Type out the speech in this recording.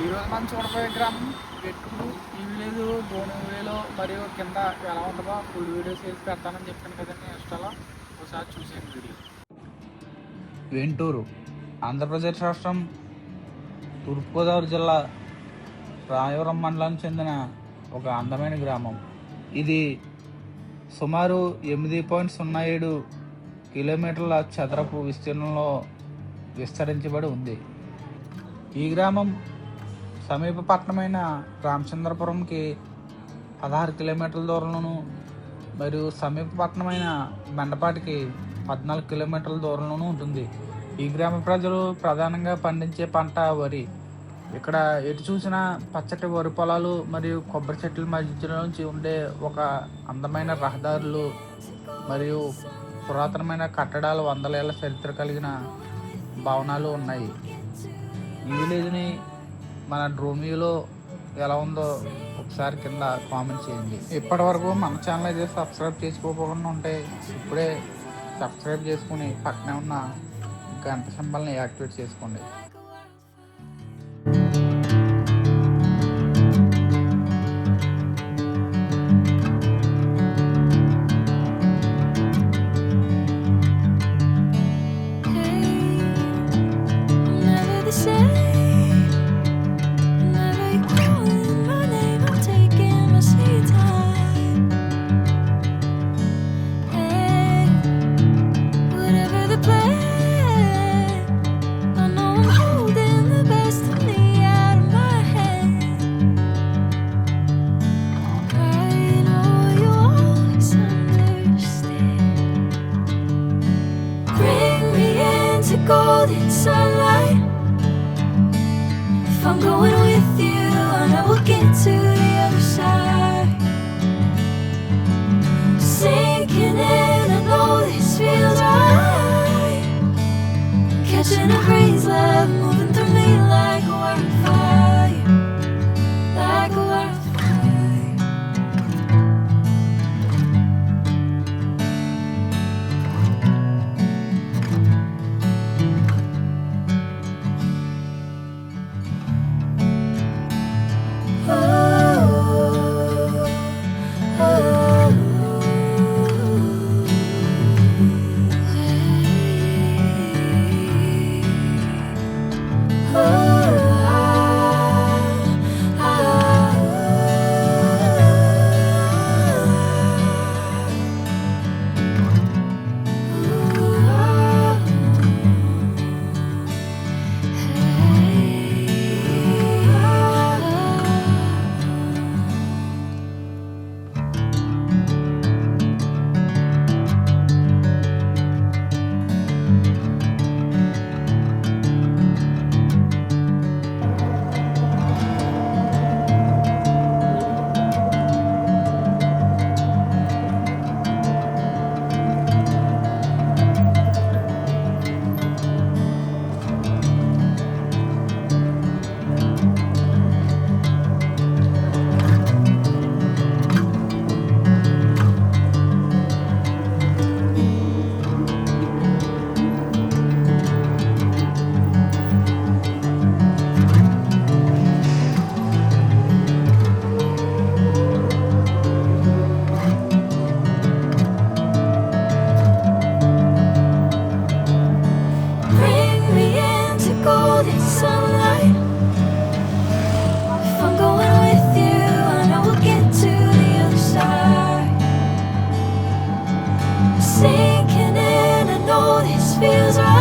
ఈరోజు మనం చూడబోయే గ్రామం వెంటూరు. ఈ విలేజ్ ధోనిలో మరియు కింద ఎలా ఉంటుందో ఫుల్ వీడియోస్ చేసి పెడతానని చెప్పాను కదండి ఇన్స్టాలో. ఒకసారి చూసేయండి వీడియో. వెంటూరు ఆంధ్రప్రదేశ్ రాష్ట్రం తూర్పుగోదావరి జిల్లా రాయవరం మండలానికి చెందిన ఒక అందమైన గ్రామం. ఇది సుమారు 8.07 కిలోమీటర్ల చదరపు విస్తీర్ణంలో విస్తరించబడి ఉంది. ఈ గ్రామం సమీప పట్టణమైన రామచంద్రపురంకి 16 కిలోమీటర్ల దూరంలోను మరియు సమీప పట్టణమైన మెండపాటికి 14 కిలోమీటర్ల దూరంలోనూ ఉంటుంది. ఈ గ్రామ ప్రజలు ప్రధానంగా పండించే పంట వరి. ఇక్కడ ఎటు చూసినా పచ్చటి వరి పొలాలు మరియు కొబ్బరి చెట్ల మధ్యలోంచి ఉండే ఒక అందమైన రహదారులు మరియు పురాతనమైన కట్టడాలు, 100 ఏళ్ల చరిత్ర కలిగిన భవనాలు ఉన్నాయి. ఈ విలేజ్ని మన డ్రోమియోలో ఎలా ఉందో ఒకసారి కింద కామెంట్ చేయండి. ఇప్పటి వరకు మన ఛానల్ అయితే సబ్స్క్రైబ్ చేసుకోకుండా ఉంటే ఇప్పుడే సబ్స్క్రైబ్ చేసుకుని పక్కనే ఉన్న గంట సింబల్ని యాక్టివేట్ చేసుకోండి. Golden sunlight. If I'm going with you, I know we'll get to the other side. Sinking in, I know this feels right. Catching a breeze, love moving through me like a wildfire, like a wildfire. Sinking in, I know this feels right.